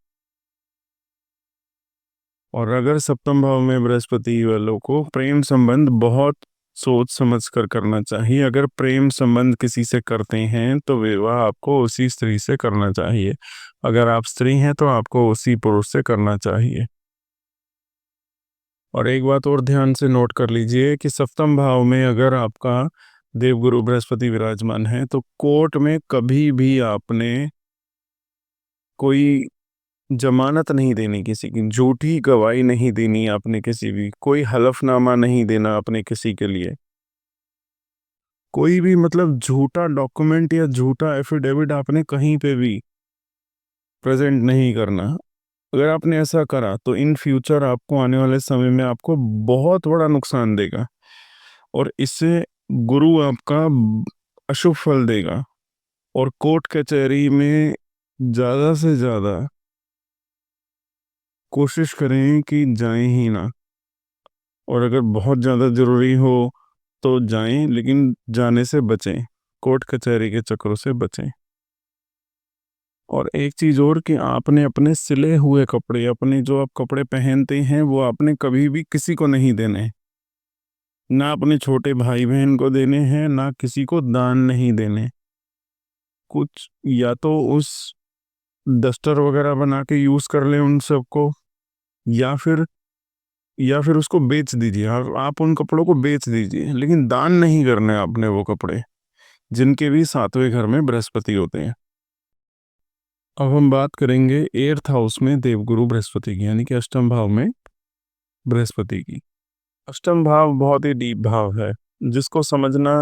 और अगर सप्तम भाव में बृहस्पति वालों को प्रेम संबंध बहुत सोच समझ कर करना चाहिए। अगर प्रेम संबंध किसी से करते हैं तो विवाह आपको उसी स्त्री से करना चाहिए। अगर आप स्त्री हैं तो आपको उसी पुरुष से करना चाहिए। और एक बात और ध्यान से नोट कर लीजिए कि सप्तम भाव में अगर आपका देवगुरु बृहस्पति विराजमान है तो कोर्ट में कभी भी आपने कोई जमानत नहीं देनी, किसी की झूठी गवाही नहीं देनी आपने, किसी भी कोई हलफनामा नहीं देना आपने किसी के लिए, कोई भी मतलब झूठा डॉक्यूमेंट या झूठा एफिडेविट आपने कहीं पे भी प्रेजेंट नहीं करना। अगर आपने ऐसा करा तो इन फ्यूचर आपको आने वाले समय में आपको बहुत बड़ा नुकसान देगा और इससे गुरु आपका अशुभ फल देगा। और कोर्ट कचहरी में ज़्यादा से ज़्यादा कोशिश करें कि जाएं ही ना, और अगर बहुत ज़्यादा ज़रूरी हो तो जाएं, लेकिन जाने से बचें, कोर्ट कचहरी के चक्करों से बचें। और एक चीज़ और कि आपने अपने सिले हुए कपड़े, अपने जो आप कपड़े पहनते हैं वो आपने कभी भी किसी को नहीं देने, ना अपने छोटे भाई बहन को देने हैं, ना किसी को दान नहीं देने। कुछ या तो उस डस्टर वगैरह बना के यूज़ कर लें उन सबको, या फिर उसको बेच दीजिए। आप उन कपड़ों को बेच दीजिए, लेकिन दान नहीं करने आपने वो कपड़े जिनके भी 7वें घर में बृहस्पति होते हैं। अब हम बात करेंगे 8th हाउस में देवगुरु बृहस्पति की, यानी कि अष्टम भाव में बृहस्पति की। अष्टम भाव बहुत ही डीप भाव है जिसको समझना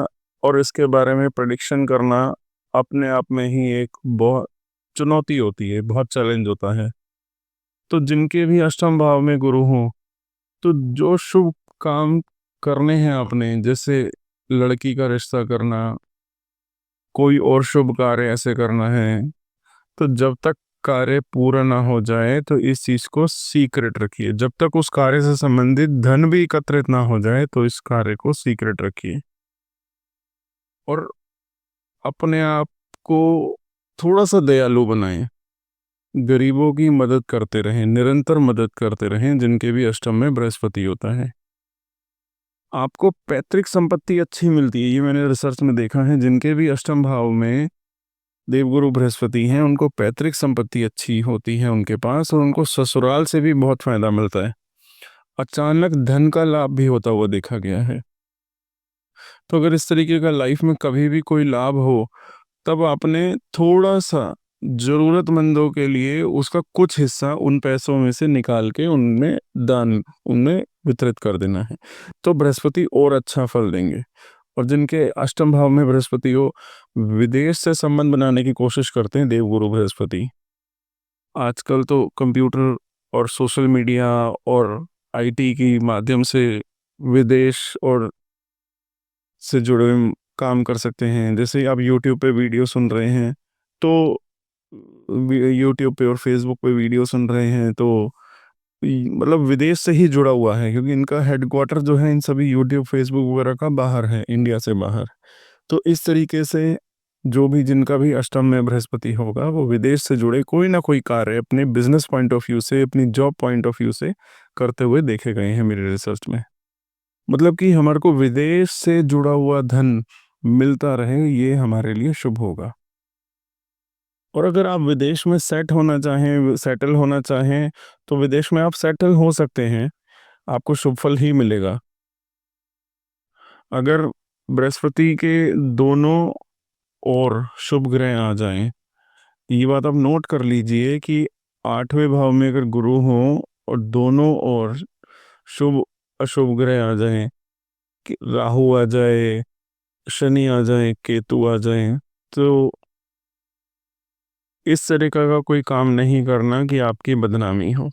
और इसके बारे में प्रेडिक्शन करना अपने आप में ही एक बहुत चुनौती होती है, बहुत चैलेंज होता है। तो जिनके भी अष्टम भाव में गुरु हों, तो जो शुभ काम करने हैं आपने, जैसे लड़की का रिश्ता करना, कोई और शुभ कार्य ऐसे करना है, तो जब तक कार्य पूरा ना हो जाए तो इस चीज को सीक्रेट रखिए। जब तक उस कार्य से संबंधित धन भी एकत्रित ना हो जाए तो इस कार्य को सीक्रेट रखिए। और अपने आप को थोड़ा सा दयालु बनाएं, गरीबों की मदद करते रहें, निरंतर मदद करते रहें, जिनके भी अष्टम में बृहस्पति होता है। आपको पैतृक संपत्ति अच्छी मिलती है, ये मैंने रिसर्च में देखा है। जिनके भी अष्टम भाव में देवगुरु बृहस्पति हैं उनको पैतृक संपत्ति अच्छी होती है उनके पास, और उनको ससुराल से भी बहुत फायदा मिलता है। अचानक धन का लाभ भी होता हुआ देखा गया है। तो अगर इस तरीके का लाइफ में कभी भी कोई लाभ हो, तब आपने थोड़ा सा जरूरतमंदों के लिए उसका कुछ हिस्सा उन पैसों में से निकाल के उनमें वितरित कर देना है, तो बृहस्पति और अच्छा फल देंगे। और जिनके अष्टम भाव में बृहस्पति हो, विदेश से संबंध बनाने की कोशिश करते हैं देवगुरु बृहस्पति। आजकल तो कंप्यूटर और सोशल मीडिया और आईटी की माध्यम से विदेश और से जुड़े हुए काम कर सकते हैं। जैसे आप यूट्यूब पे वीडियो सुन रहे हैं, तो यूट्यूब पे और फेसबुक पे वीडियो सुन रहे हैं, तो मतलब विदेश से ही जुड़ा हुआ है, क्योंकि इनका हेडक्वार्टर जो है इन सभी यूट्यूब फेसबुक वगैरह का बाहर है, इंडिया से बाहर। तो इस तरीके से जो भी जिनका भी अष्टम में बृहस्पति होगा वो विदेश से जुड़े कोई ना कोई कार्य अपने बिजनेस पॉइंट ऑफ व्यू से, अपनी जॉब पॉइंट ऑफ व्यू से करते हुए देखे गए हैं मेरे रिसर्च में। मतलब कि हमारे को विदेश से जुड़ा हुआ धन मिलता रहे, ये हमारे लिए शुभ होगा। और अगर आप विदेश में सेटल होना चाहें, तो विदेश में आप सेटल हो सकते हैं, आपको शुभ फल ही मिलेगा। अगर बृहस्पति के दोनों ओर शुभ ग्रह आ जाएं, ये बात आप नोट कर लीजिए कि 8वें भाव में अगर गुरु हो और दोनों ओर शुभ अशुभ ग्रह आ जाएं, कि राहु आ जाए, शनि आ जाए, केतु आ जाए, तो इस तरीका का कोई काम नहीं करना कि आपकी बदनामी हो।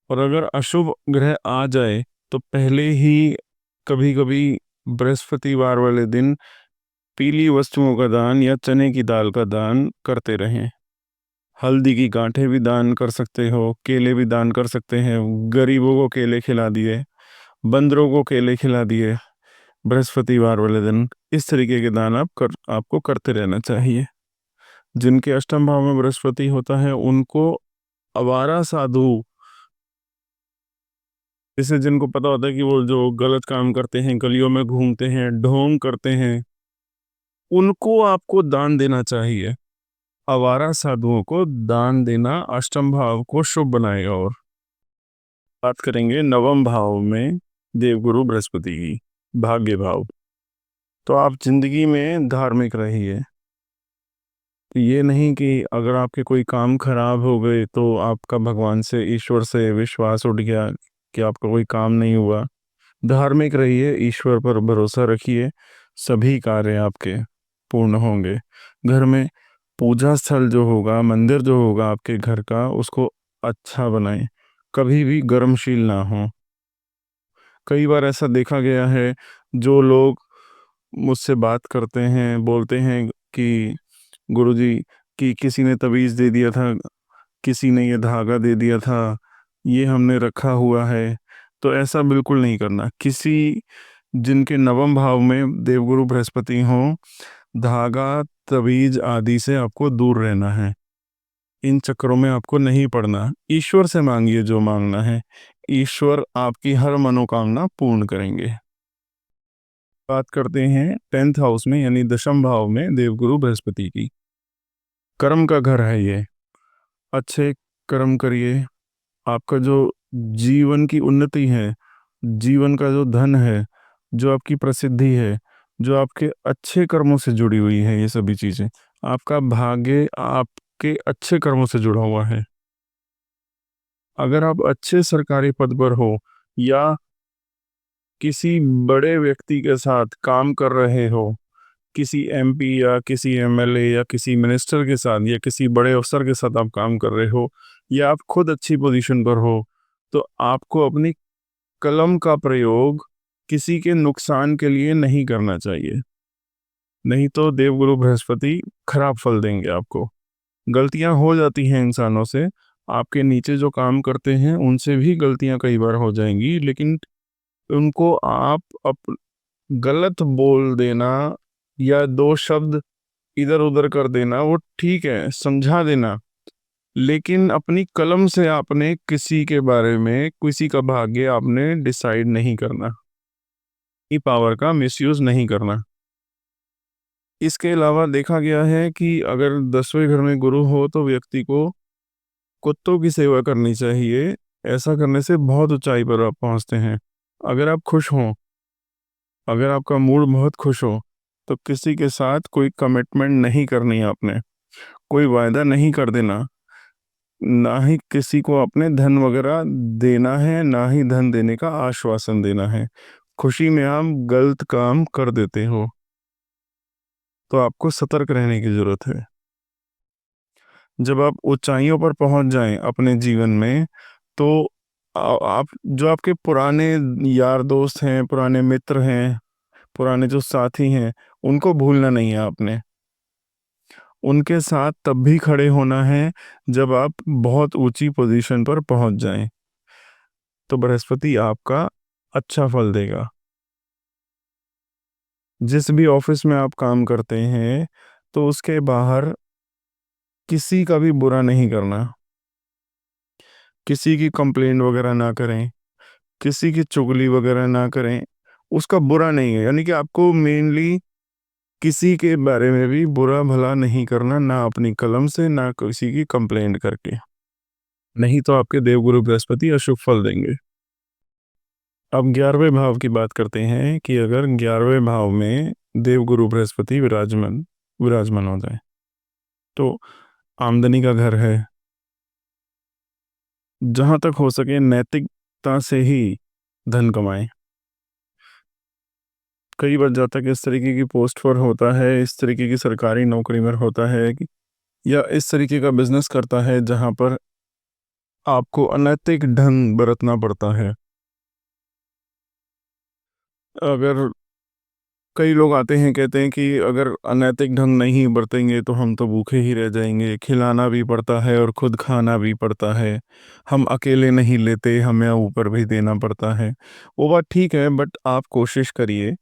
और अगर अशुभ ग्रह आ जाए तो पहले ही कभी कभी बृहस्पतिवार वाले दिन पीली वस्तुओं का दान या चने की दाल का दान करते रहें। हल्दी की गांठें भी दान कर सकते हो, केले भी दान कर सकते हैं। गरीबों को केले खिला दिए, बंदरों को केले खिला दिए बृहस्पतिवार वाले दिन। इस तरीके के दान आपको करते रहना चाहिए। जिनके अष्टम भाव में बृहस्पति होता है उनको आवारा साधु, जैसे जिनको पता होता है कि वो जो गलत काम करते हैं, गलियों में घूमते हैं, ढोंग करते हैं, उनको आपको दान देना चाहिए। आवारा साधुओं को दान देना अष्टम भाव को शुभ बनाएगा। और बात करेंगे नवम भाव में देवगुरु बृहस्पति की, भाग्य भाव। तो आप जिंदगी में धार्मिक रहिए। तो ये नहीं कि अगर आपके कोई काम खराब हो गए तो आपका भगवान से, ईश्वर से विश्वास उठ गया कि आपका कोई काम नहीं हुआ। धार्मिक रहिए, ईश्वर पर भरोसा रखिए, सभी कार्य आपके पूर्ण होंगे। घर में पूजा स्थल जो होगा, मंदिर जो होगा आपके घर का, उसको अच्छा बनाएं, कभी भी गर्मशील ना हो। कई बार ऐसा देखा गया है, जो लोग मुझसे बात करते हैं बोलते हैं कि गुरुजी, कि किसी ने तबीज़ दे दिया था, किसी ने ये धागा दे दिया था, ये हमने रखा हुआ है। तो ऐसा बिल्कुल नहीं करना। जिनके नवम भाव में देवगुरु बृहस्पति हों, धागा तबीज आदि से आपको दूर रहना है। इन चक्करों में आपको नहीं पड़ना। ईश्वर से मांगिए जो मांगना है, ईश्वर आपकी हर मनोकामना पूर्ण करेंगे। बात करते हैं 10th हाउस में यानी दशम भाव में देवगुरु बृहस्पति की। कर्म का घर है ये। अच्छे कर्म करिए। आपका जो जीवन की उन्नति है, जीवन का जो धन है, जो आपकी प्रसिद्धि है, जो आपके अच्छे कर्मों से जुड़ी हुई है, ये सभी चीज़ें, आपका भाग्य आपके अच्छे कर्मों से जुड़ा हुआ है। अगर आप अच्छे सरकारी पद पर हो या किसी बड़े व्यक्ति के साथ काम कर रहे हो, किसी एमपी या किसी एमएलए या किसी मिनिस्टर के साथ या किसी बड़े अफसर के साथ आप काम कर रहे हो, या आप खुद अच्छी पोजीशन पर हो, तो आपको अपनी कलम का प्रयोग किसी के नुकसान के लिए नहीं करना चाहिए। नहीं तो देवगुरु बृहस्पति खराब फल देंगे आपको। गलतियां हो जाती हैं इंसानों से, आपके नीचे जो काम करते हैं उनसे भी गलतियां कई बार हो जाएंगी, लेकिन उनको आप गलत बोल देना या दो शब्द इधर उधर कर देना वो ठीक है, समझा देना, लेकिन अपनी कलम से आपने किसी के बारे में, किसी का भाग्य आपने डिसाइड नहीं करना, ये पावर का मिसयूज नहीं करना। इसके अलावा देखा गया है कि अगर 10वें घर में गुरु हो तो व्यक्ति को कुत्तों की सेवा करनी चाहिए। ऐसा करने से बहुत ऊंचाई पर आप पहुंचते हैं। अगर आप खुश हों, अगर आपका मूड बहुत खुश हो, तो किसी के साथ कोई कमिटमेंट नहीं करनी है आपने, कोई वायदा नहीं कर देना, ना ही किसी को अपने धन वगैरह देना है, ना ही धन देने का आश्वासन देना है। खुशी में आप गलत काम कर देते हो, तो आपको सतर्क रहने की जरूरत है। जब आप ऊंचाइयों पर पहुंच जाएं अपने जीवन में, तो आप जो आपके पुराने यार दोस्त हैं, पुराने मित्र हैं, पुराने जो साथी हैं, उनको भूलना नहीं है आपने। उनके साथ तब भी खड़े होना है जब आप बहुत ऊंची पोजीशन पर पहुंच जाएं, तो बृहस्पति आपका अच्छा फल देगा। जिस भी ऑफिस में आप काम करते हैं, तो उसके बाहर किसी का भी बुरा नहीं करना, किसी की कंप्लेंट वगैरह ना करें, किसी की चुगली वगैरह ना करें। उसका बुरा नहीं है, यानी कि आपको मेनली किसी के बारे में भी बुरा भला नहीं करना, ना अपनी कलम से, ना किसी की कंप्लेंट करके, नहीं तो आपके देवगुरु बृहस्पति अशुभ फल देंगे। अब 11वें भाव की बात करते हैं कि अगर 11वें भाव में देवगुरु बृहस्पति विराजमान विराजमान हो जाए, तो आमदनी का घर है। जहां तक हो सके नैतिकता से ही धन कमाएं। कई बार जब तक इस तरीके की पोस्ट पर होता है, इस तरीके की सरकारी नौकरी में होता है या इस तरीके का बिजनेस करता है जहां पर आपको अनैतिक ढंग बरतना पड़ता है। अगर कई लोग आते हैं कहते हैं कि अगर अनैतिक ढंग नहीं बरतेंगे तो हम तो भूखे ही रह जाएंगे, खिलाना भी पड़ता है और खुद खाना भी पड़ता है, हम अकेले नहीं लेते, हमें ऊपर भी देना पड़ता है। वो बात ठीक है, बट आप कोशिश करिए,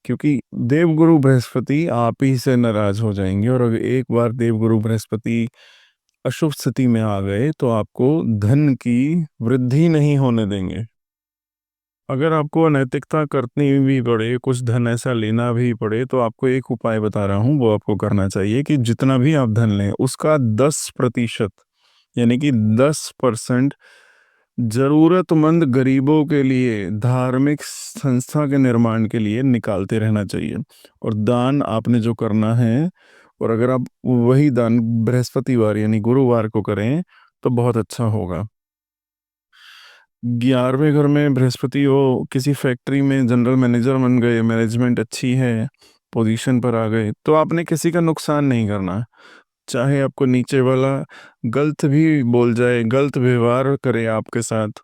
क्योंकि देवगुरु बृहस्पति आप ही से नाराज हो जाएंगे, और अगर एक बार देवगुरु बृहस्पति अशुभ स्थिति में आ गए तो आपको धन की वृद्धि नहीं होने देंगे। अगर आपको अनैतिकता करनी भी पड़े, कुछ धन ऐसा लेना भी पड़े, तो आपको एक उपाय बता रहा हूँ, वो आपको करना चाहिए कि जितना भी आप धन लें उसका 10%, यानी कि 10% जरूरतमंद गरीबों के लिए, धार्मिक संस्था के निर्माण के लिए निकालते रहना चाहिए। और दान आपने जो करना है, और अगर आप वही दान बृहस्पतिवार यानी गुरुवार को करें तो बहुत अच्छा होगा। 11वें घर में बृहस्पति हो, किसी फैक्ट्री में जनरल मैनेजर बन गए, मैनेजमेंट अच्छी है, पोजीशन पर आ गए, तो आपने किसी का नुकसान नहीं करना। चाहे आपको नीचे वाला गलत भी बोल जाए, गलत व्यवहार करे आपके साथ,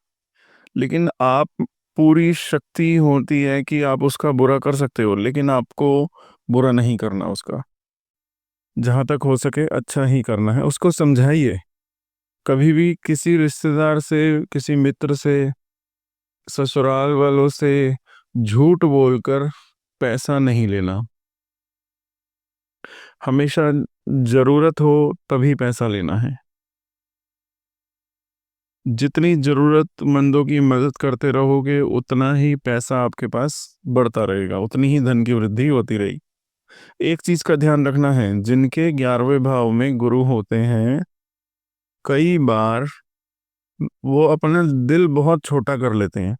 लेकिन आप, पूरी शक्ति होती है कि आप उसका बुरा कर सकते हो, लेकिन आपको बुरा नहीं करना उसका। जहां तक हो सके अच्छा ही करना है, उसको समझाइए। कभी भी किसी रिश्तेदार से, किसी मित्र से, ससुराल वालों से झूठ बोलकर पैसा नहीं लेना। हमेशा जरूरत हो तभी पैसा लेना है। जितनी जरूरतमंदों की मदद करते रहोगे उतना ही पैसा आपके पास बढ़ता रहेगा, उतनी ही धन की वृद्धि होती रही। एक चीज का ध्यान रखना है, जिनके 11वें भाव में गुरु होते हैं, कई बार वो अपना दिल बहुत छोटा कर लेते हैं,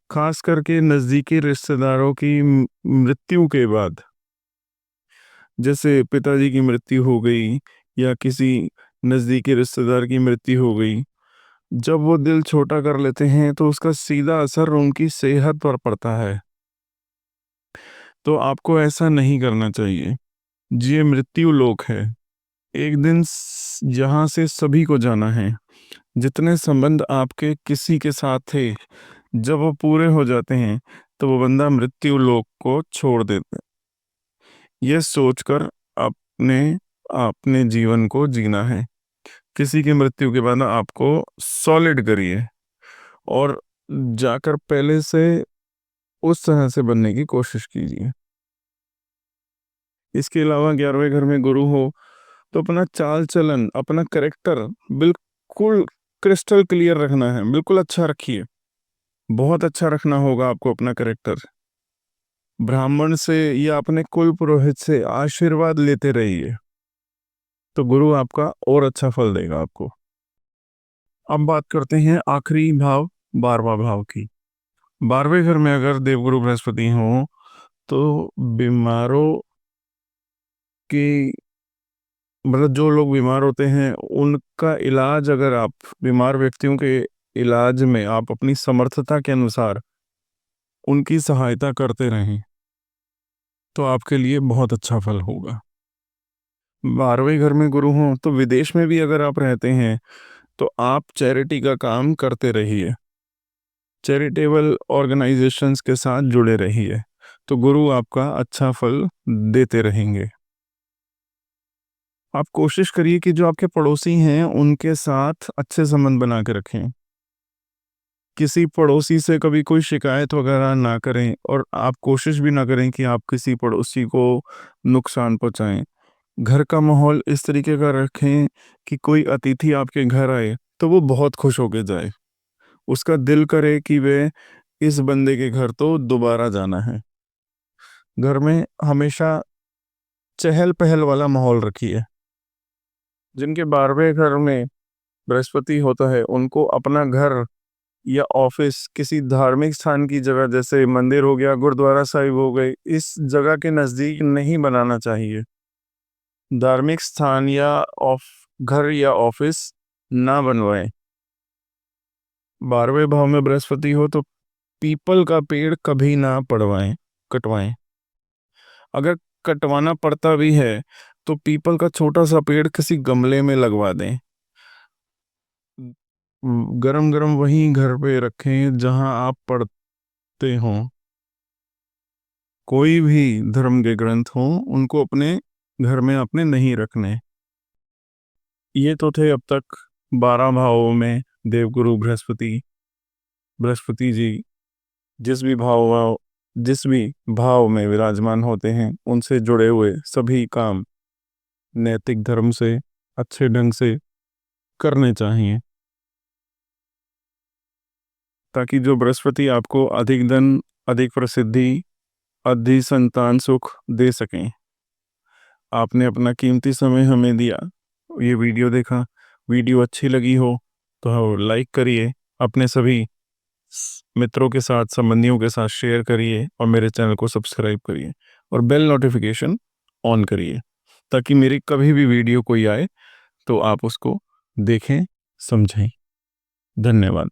खास करके नजदीकी रिश्तेदारों की मृत्यु के बाद। जैसे पिताजी की मृत्यु हो गई या किसी नजदीकी रिश्तेदार की मृत्यु हो गई, जब वो दिल छोटा कर लेते हैं तो उसका सीधा असर उनकी सेहत पर पड़ता है। तो आपको ऐसा नहीं करना चाहिए। ये मृत्यु लोक है, एक दिन यहाँ से सभी को जाना है। जितने संबंध आपके किसी के साथ थे, जब वो पूरे हो जाते हैं तो वो बंदा मृत्यु लोक को छोड़ देता है। ये सोचकर आपने अपने जीवन को जीना है। किसी की मृत्यु के बाद आपको सॉलिड करिए और जाकर पहले से उस तरह से बनने की कोशिश कीजिए। इसके अलावा 11वें घर में गुरु हो तो अपना चाल चलन, अपना करेक्टर बिल्कुल क्रिस्टल क्लियर रखना है, बिल्कुल अच्छा रखिए। बहुत अच्छा रखना होगा आपको अपना करेक्टर। ब्राह्मण से या अपने कुल पुरोहित से आशीर्वाद लेते रहिए, तो गुरु आपका और अच्छा फल देगा आपको। अब बात करते हैं आखिरी भाव, 12वां भाव की। 12वें घर में अगर देवगुरु बृहस्पति हो तो बीमारों की, मतलब जो लोग बीमार होते हैं उनका इलाज, अगर आप बीमार व्यक्तियों के इलाज में आप अपनी समर्थता के अनुसार उनकी सहायता करते रहें तो आपके लिए बहुत अच्छा फल होगा। 12वें घर में गुरु हो तो विदेश में भी अगर आप रहते हैं तो आप चैरिटी का काम करते रहिए, चैरिटेबल ऑर्गेनाइजेशंस के साथ जुड़े रहिए, तो गुरु आपका अच्छा फल देते रहेंगे। आप कोशिश करिए कि जो आपके पड़ोसी हैं उनके साथ अच्छे संबंध बना के रखें। किसी पड़ोसी से कभी कोई शिकायत वगैरह ना करें और आप कोशिश भी ना करें कि आप किसी पड़ोसी को नुकसान पहुंचाएं। घर का माहौल इस तरीके का रखें कि कोई अतिथि आपके घर आए तो वो बहुत खुश होके जाए, उसका दिल करे कि वे इस बंदे के घर तो दोबारा जाना है। घर में हमेशा चहल पहल वाला माहौल रखिए। जिनके 12वें घर में बृहस्पति होता है उनको अपना घर या ऑफिस किसी धार्मिक स्थान की जगह, जैसे मंदिर हो गया, गुरुद्वारा साहिब हो गए, इस जगह के नज़दीक नहीं बनाना चाहिए। धार्मिक स्थान या ऑफ घर या ऑफिस ना बनवाएं। 12वें भाव में बृहस्पति हो तो पीपल का पेड़ कभी ना कटवाएं। अगर कटवाना पड़ता भी है तो पीपल का छोटा सा पेड़ किसी गमले में लगवा दें। गरम गरम वहीं घर पे रखें जहां आप पढ़ते हों। कोई भी धर्म के ग्रंथ हों उनको अपने घर में अपने नहीं रखने। ये तो थे अब तक 12 भावों में देवगुरु बृहस्पति बृहस्पति जी जिस भी भाव में विराजमान होते हैं उनसे जुड़े हुए सभी काम नैतिक धर्म से अच्छे ढंग से करने चाहिए, ताकि जो बृहस्पति आपको अधिक धन, अधिक प्रसिद्धि, अधिक संतान सुख दे सकें। आपने अपना कीमती समय हमें दिया, ये वीडियो देखा, वीडियो अच्छी लगी हो तो लाइक करिए, अपने सभी मित्रों के साथ, संबंधियों के साथ शेयर करिए और मेरे चैनल को सब्सक्राइब करिए और बेल नोटिफिकेशन ऑन करिए, ताकि मेरी कभी भी वीडियो कोई आए तो आप उसको देखें, समझें। धन्यवाद।